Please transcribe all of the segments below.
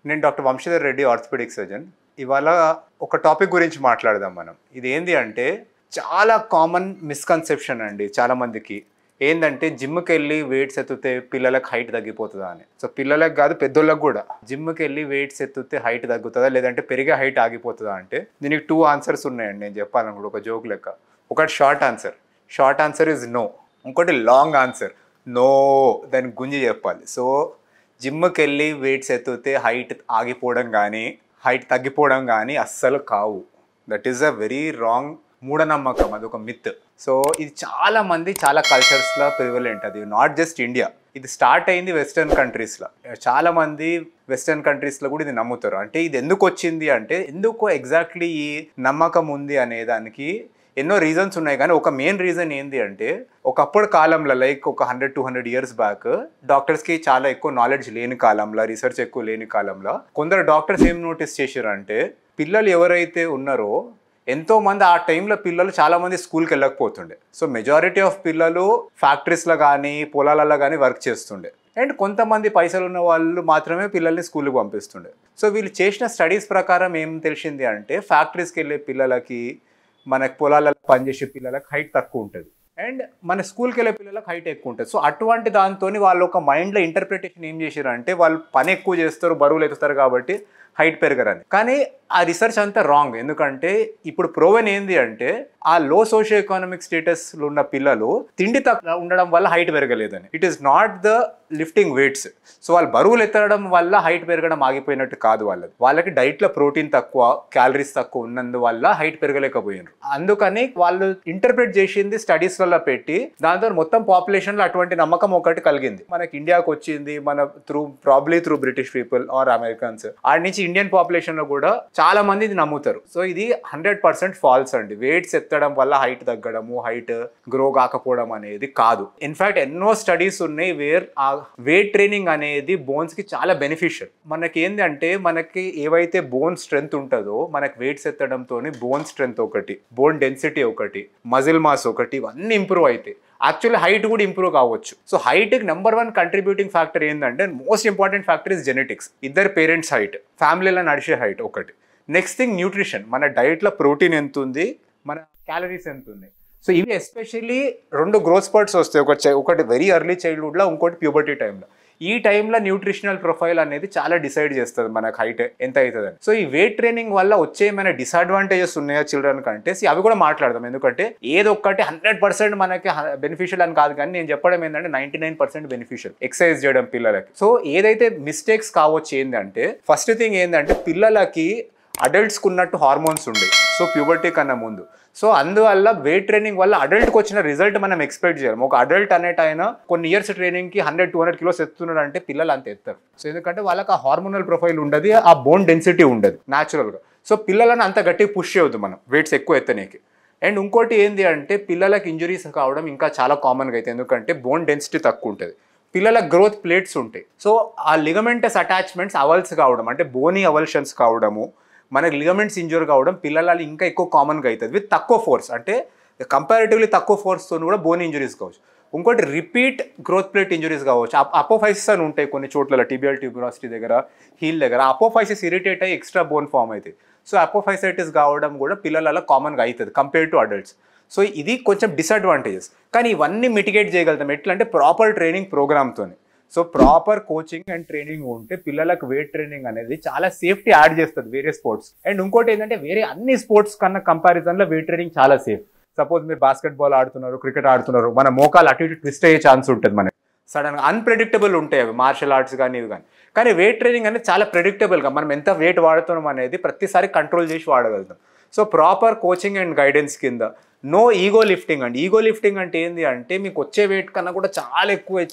నేను doctor Vamshidhar Reddy, orthopaedic surgeon. ఇవాళ ఒక టాపిక్ గురించి మాట్లాడదాం మనం. ఇది ఏంది అంటే చాలా కామన్ మిస్కన్సెప్షన్ అండి చాలామందికి. ఏంటంటే జిమ్కి వెళ్ళి వెయిట్స్ ఎత్తితే పిల్లలకు హైట్ తగ్గిపోతుందా అని. సో పిల్లలకు కాదు, పెద్దోళ్ళకి కూడా జిమ్కి వెళ్ళి వెయిట్స్ ఎత్తితే హైట్ తగ్గుతుందా, లేదంటే పెరిగే హైట్ ఆగిపోతుందా అంటే దీనికి 2 ఆన్సర్స్ ఉన్నాయండి. నేను చెప్పాలనుకుంటే ఒక జోక్ లెక్క. ఒకటి షార్ట్ ఆన్సర్ ఇస్ నో. ఇంకోటి లాంగ్ ఆన్సర్ నో, దానికి గుంజి చెప్పాలి. సో జిమ్కి వెళ్ళి వెయిట్స్ ఎత్తితే హైట్ ఆగిపోవడం కానీ హైట్ తగ్గిపోవడం కానీ అస్సలు కావు. That is a very wrong మూఢనమ్మకం, అది ఒక మిత్. సో ఇది చాలా మంది చాలా కల్చర్స్లో ప్రివలెంట్. అది నాట్ జస్ట్ ఇండియా, ఇది స్టార్ట్ అయింది వెస్టర్న్ కంట్రీస్లో. చాలా మంది వెస్టర్న్ కంట్రీస్లో కూడా ఇది నమ్ముతారు. అంటే ఇది ఎందుకు వచ్చింది అంటే, ఎందుకు ఎగ్జాక్ట్లీ ఈ నమ్మకం ఉంది అనే దానికి ఎన్నో రీజన్స్ ఉన్నాయి. కానీ ఒక మెయిన్ రీజన్ ఏంటి అంటే, ఒకప్పుడు కాలంలో లైక్ ఒక 100-200 ఇయర్స్ బ్యాక్ డాక్టర్స్కి చాలా ఎక్కువ నాలెడ్జ్ లేని కాలంలో, రీసెర్చ్ ఎక్కువ లేని కాలంలో కొందరు డాక్టర్స్ ఏం నోటీస్ చేశారు అంటే, పిల్లలు ఎవరైతే ఉన్నారో ఎంతోమంది ఆ టైంలో పిల్లలు చాలామంది స్కూల్కి వెళ్ళకపోతుండే. సో మెజారిటీ ఆఫ్ పిల్లలు ఫ్యాక్టరీస్లో కానీ పొలాలలో కానీ వర్క్ చేస్తుండే. అండ్ కొంతమంది పైసలు ఉన్న వాళ్ళు మాత్రమే పిల్లల్ని స్కూల్కి పంపిస్తుండే. సో వీళ్ళు చేసిన స్టడీస్ ప్రకారం ఏం తెలిసింది అంటే, ఫ్యాక్టరీస్కి వెళ్ళే పిల్లలకి, మనకు పొలాలలో పనిచేసే పిల్లలకు హైట్ తక్కువ ఉంటుంది, అండ్ మన స్కూల్కి వెళ్ళే పిల్లలకు హైట్ ఎక్కువ ఉంటుంది. సో అటువంటి దాంతో వాళ్ళు ఒక మైండ్లో ఇంటర్ప్రిటేషన్ ఏం చేశారు అంటే, వాళ్ళు పని ఎక్కువ చేస్తారు, బరువులు ఎత్తుతారు కాబట్టి హైట్ పెరగరని. కానీ ఆ రీసెర్చ్ అంతా రాంగ్. ఎందుకంటే ఇప్పుడు ప్రోవెన్ ఏంది అంటే, ఆ లో సోషియో ఎకనామిక్ స్టేటస్లో ఉన్న పిల్లలు తిండి తక్కువ ఉండడం వల్ల హైట్ పెరగలేదని. It is not the lifting weights. So వాళ్ళు బరువులు ఎత్తడం వల్ల హైట్ పెరగడం ఆగిపోయినట్టు కాదు. వాళ్ళకి డైట్లో ప్రోటీన్ తక్కువ, క్యాలరీస్ తక్కువ ఉన్నందువల్ల హైట్ పెరగలేకపోయినారు. అందుకని వాళ్ళు ఇంటర్ప్రిట్ చేసింది స్టడీస్లలో పెట్టి, దాంతో మొత్తం పాపులేషన్లో అటువంటి నమ్మకం ఒకటి కలిగింది. మనకి ఇండియాకి వచ్చింది మన through British people or Americans. ఆడి నుంచి ఇండియన్ పాపులేషన్లో కూడా చాలా మంది ఇది నమ్ముతారు. సో ఇది 100% ఫాల్స్ అండి. వెయిట్స్ ఎత్తడం వల్ల హైట్ తగ్గడము, హైట్ గ్రో కాకపోవడం అనేది కాదు. ఇన్ఫాక్ట్ ఎన్నో స్టడీస్ ఉన్నాయి వేర్ ఆ వెయిట్ ట్రైనింగ్ అనేది బోన్స్ కి చాలా బెనిఫిషియల్. మనకి ఏంటంటే, మనకి ఏవైతే బోన్ స్ట్రెంగ్త్ ఉంటుందో, మనకి వెయిట్స్ ఎత్తడంతో బోన్ స్ట్రెంగ్త్ ఒకటి, బోన్ డెన్సిటీ ఒకటి, మజిల్ మాస్ ఒకటి, ఇవన్నీ ఇంప్రూవ్ అవుతాయి. యాక్చువల్లీ హైట్ కూడా ఇంప్రూవ్ కావచ్చు. సో హైట్కి #1 కంట్రిబ్యూటింగ్ ఫ్యాక్టర్ ఏంటంటే, most important factor is genetics. ఇద్దరు పేరెంట్స్ హైట్, ఫ్యామిలీలో నడిచే హైట్ ఒకటి. Next thing nutrition. మన డైట్లో ప్రోటీన్ ఎంత ఉంది, మన క్యాలరీస్ ఎంత ఉంది. సో ఇవి ఎస్పెషల్లీ 2 గ్రోత్ స్పర్ట్స్ వస్తాయి. ఒకటి వెరీ ఎర్లీ చైల్డ్హుడ్లో, ఇంకోటి ప్యూబర్టీ టైంలో. ఈ టైంలో న్యూట్రిషనల్ ప్రొఫైల్ అనేది చాలా డిసైడ్ చేస్తుంది మనకు హైట్ ఎంత అవుతుందని. సో ఈ వెయిట్ ట్రైనింగ్ వల్ల వచ్చే ఏమైనా డిసడ్వాంటేజెస్ ఉన్నాయా చిల్డ్రన్ కంటే, అవి కూడా మాట్లాడదాం. ఎందుకంటే ఏదో ఒకటి 100% మనకి బెనిఫిషియల్ అని కాదు, కానీ నేను చెప్పడం ఏంటంటే 99% బెనిఫిషియల్ ఎక్సర్సైజ్ చేయడం పిల్లలకి. సో ఏదైతే మిస్టేక్స్ కావచ్చు ఏంటంటే, ఫస్ట్ థింగ్ ఏంటంటే, పిల్లలకి అడల్ట్స్కి ఉన్నట్టు హార్మోన్స్ ఉండేవి సో ప్యూబర్టీ కన్నా ముందు. సో అందువల్ల వెయిట్ ట్రైనింగ్ వల్ల అడల్ట్కి వచ్చిన రిజల్ట్ మనం ఎక్స్పెక్ట్ చేయాలి. ఒక అడల్ట్ అనేట ఆయన కొన్ని ఇయర్స్ ట్రైనింగ్కి 100-200 కిలోస్ ఎత్తున్నాడు అంటే పిల్లలు అంత ఎత్తారు. సో ఎందుకంటే వాళ్ళకి ఆ హార్మోనల్ ప్రొఫైల్ ఉండదు, ఆ బోన్ డెన్సిటీ ఉండదు న్యాచురల్గా. సో పిల్లలను అంత గట్టిగా పుష్ చేయవద్దు మనం వెయిట్స్ ఎక్కువ ఎత్తనీకి. అండ్ ఇంకోటి ఏంటి అంటే, పిల్లలకి ఇంజురీస్ కావడం ఇంకా చాలా కామన్గా అవుతాయి. ఎందుకంటే బోన్ డెన్సిటీ తక్కువ ఉంటుంది, పిల్లల గ్రోత్ ప్లేట్స్ ఉంటాయి. సో ఆ లిగమెంటస్ అటాచ్మెంట్స్ అవల్స్ కావడం, అంటే బోనీ అవల్షన్స్ కావడము, మనకి లిగమెంట్స్ ఇంజూర్ కావడం పిల్లలు ఇంకా ఎక్కువ కామన్గా అవుతుంది విత్ తక్కువ ఫోర్స్. అంటే కంపారిటివ్లీ తక్కువ ఫోర్స్తో కూడా బోన్ ఇంజురీస్ కావచ్చు. ఇంకోటి రిపీట్ గ్రోత్ ప్లేట్ ఇంజురీస్ కావచ్చు. అపోఫైసిస్ అని ఉంటాయి కొన్ని చోట్ల, టిబియల్ ట్యూబరాసిటీ దగ్గర, హీల్ దగ్గర. అపోఫైసిస్ ఇరిటేట్ అయ్యి ఎక్స్ట్రా బోన్ ఫామ్ అవుతుంది. సో అపోఫైసైటిస్ కావడం కూడా పిల్లలలో కామన్గా అవుతుంది కంపేర్ టు అడల్ట్స్. సో ఇది కొంచెం డిసడ్వాంటేజెస్. కానీ ఇవన్నీ మిటిగేట్ చేయగలుగుతాం ఎట్లా అంటే, ప్రాపర్ ట్రైనింగ్ ప్రోగ్రామ్తో. So proper coaching and training ఉంటే పిల్లలకు వెయిట్ ట్రైనింగ్ అనేది చాలా సేఫ్టీ యాడ్ చేస్తుంది వేరే స్పోర్ట్స్. అండ్ ఇంకోటి ఏంటంటే, వేరే అన్ని స్పోర్ట్స్ కన్నా కంపారిజన్లో వెయిట్ ట్రైనింగ్ చాలా సేఫ్. సపోజ్ మీరు బాస్కెట్బాల్ ఆడుతున్నారు, క్రికెట్ ఆడుతున్నారు, మన మోకాలు అటు ఇటు ట్విస్ట్ అయ్యే ఛాన్స్ ఉంటుంది. మనకి సడన్గా అన్ప్రెడిక్టబుల్ ఉంటాయి అవి, మార్షల్ ఆర్ట్స్ కానీ ఇవి కానీ. కానీ వెయిట్ ట్రైనింగ్ అనేది చాలా ప్రెడిక్టబుల్గా మనం ఎంత వెయిట్ వాడుతున్నాం అనేది ప్రతిసారి కంట్రోల్ చేసి వాడగలుగుతాం. So proper coaching and guidance కింద నో ఈగో లిఫ్టింగ్ అండి. ఈగో లిఫ్టింగ్ అంటే ఏంటి అంటే, మీకు వచ్చే వెయిట్ కన్నా కూడా చాలా ఎక్కువ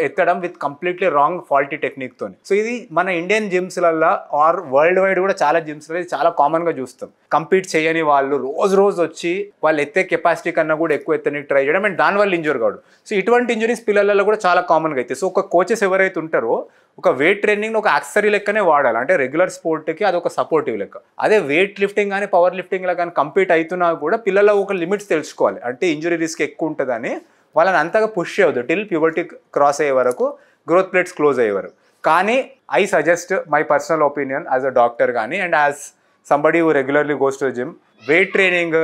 ఎత్తడం విత్ కంప్లీట్లీ రాంగ్ ఫాల్టీ టెక్నిక్తో. సో ఇది మన ఇండియన్ జిమ్స్లలో ఆర్ వరల్డ్ వైడ్ కూడా చాలా జిమ్స్లో ఇది చాలా కామన్గా చూస్తాం. కంపీట్ చేయని వాళ్ళు రోజు వచ్చి వాళ్ళు ఎత్తే కెపాసిటీ కన్నా కూడా ఎక్కువ ఎత్తనికి ట్రై చేయడం, అండ్ దానివల్ల ఇంజూర్ కావడం. సో ఇటువంటి ఇంజురీస్ పిల్లలలో కూడా చాలా కామన్గా అవుతాయి. సో ఒక కోచెస్ ఎవరైతే ఉంటారో, ఒక వెయిట్ ట్రైనింగ్ ఒక యాక్సరీ లెక్కనే వాడాలి. అంటే రెగ్యులర్ స్పోర్ట్కి అది ఒక సపోర్టివ్ లెక్క. అదే వెయిట్ లిఫ్టింగ్ కానీ పవర్ లిఫ్టింగ్లో కానీ కంపీట్ అవుతున్నా కూడా పిల్లల ఒక లిమిట్స్ తెలుసుకోవాలి. అంటే ఇంజురీ రిస్క్ ఎక్కువ ఉంటుందని వాళ్ళని అంతగా పుష్ చేయవద్దు టిల్ ప్యూబర్టీ క్రాస్ అయ్యే వరకు, గ్రోత్ ప్లేట్స్ క్లోజ్ అయ్యే వరకు. కానీ I suggest my personal opinion as a doctor కానీ and as somebody who regularly goes to gym, weight training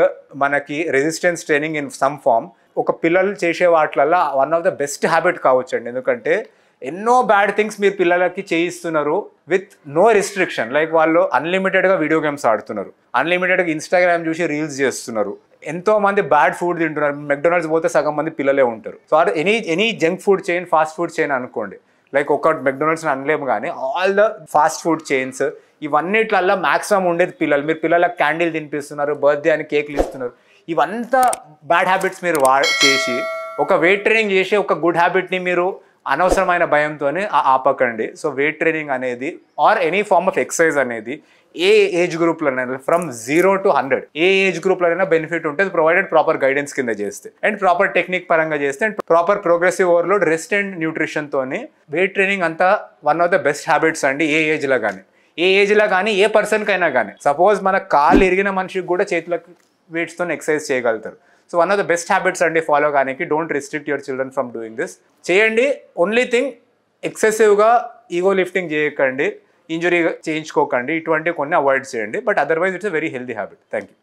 మనకి resistance training in some form ఒక పిల్లలు చేసే వాటిలల్లో one of the best habit కావచ్చండి. ఎందుకంటే ఎన్నో బ్యాడ్ థింగ్స్ మీరు పిల్లలకి చేయిస్తున్నారు విత్ నో రిస్ట్రిక్షన్. లైక్ వాళ్ళు అన్లిమిటెడ్గా వీడియో గేమ్స్ ఆడుతున్నారు, అన్లిమిటెడ్గా ఇన్స్టాగ్రామ్ చూసి రీల్స్ చేస్తున్నారు, ఎంతో మంది బ్యాడ్ ఫుడ్ తింటున్నారు. మెక్డొనాల్డ్స్ పోతే సగం మంది పిల్లలే ఉంటారు. So or any junk food chain, fast food chain అనుకోండి, లైక్ ఒక మెక్డొనాల్డ్స్ని అనలేము కానీ all the fast food chains ఇవన్నిట్లల్లో మ్యాక్సిమం ఉండేది పిల్లలు. మీరు పిల్లలకు క్యాండిల్ తినిపిస్తున్నారు, బర్త్డే అని కేక్లు ఇస్తున్నారు. ఇవంతా బ్యాడ్ హ్యాబిట్స్ మీరు చేసి ఒక వెయిట్ ట్రైనింగ్ చేసి ఒక గుడ్ హ్యాబిట్ని మీరు అనవసరమైన భయంతోనే ఆపకండి. సో వెయిట్ ట్రైనింగ్ అనేది or any form of exercise అనేది ఏ ఏజ్ గ్రూప్లోనైనా ఫ్రమ్ 0 to 100 ఏ ఏజ్ గ్రూప్లోనైనా బెనిఫిట్ ఉంటుంది, ప్రొవైడెడ్ ప్రాపర్ గైడెన్స్ కింద చేస్తే అండ్ ప్రాపర్ టెక్నిక్ పరంగా చేస్తే and proper progressive overload rest and న్యూట్రిషన్తోనే వెయిట్ ట్రైనింగ్ అంతా one of the best habits అండి. ఏ ఏజ్లో కానీ ఏ పర్సన్కైనా కానీ. సపోజ్ మన కాళ్ళు ఇరిగిన మనిషికి కూడా చేతులకు వెయిట్స్తో ఎక్సర్సైజ్ చేయగలుగుతారు. So one of the best habits అండి ఫాలో కానీ. Don't restrict your children from doing this. చేయండి, ఓన్లీ థింగ్ ఎక్సెసివ్గా ఈగో లిఫ్టింగ్ చేయకండి, ఇంజురీ చేయించుకోకండి, ఇటువంటి కొన్ని అవాయిడ్ చేయండి. But otherwise it's a very healthy habit. Thank you.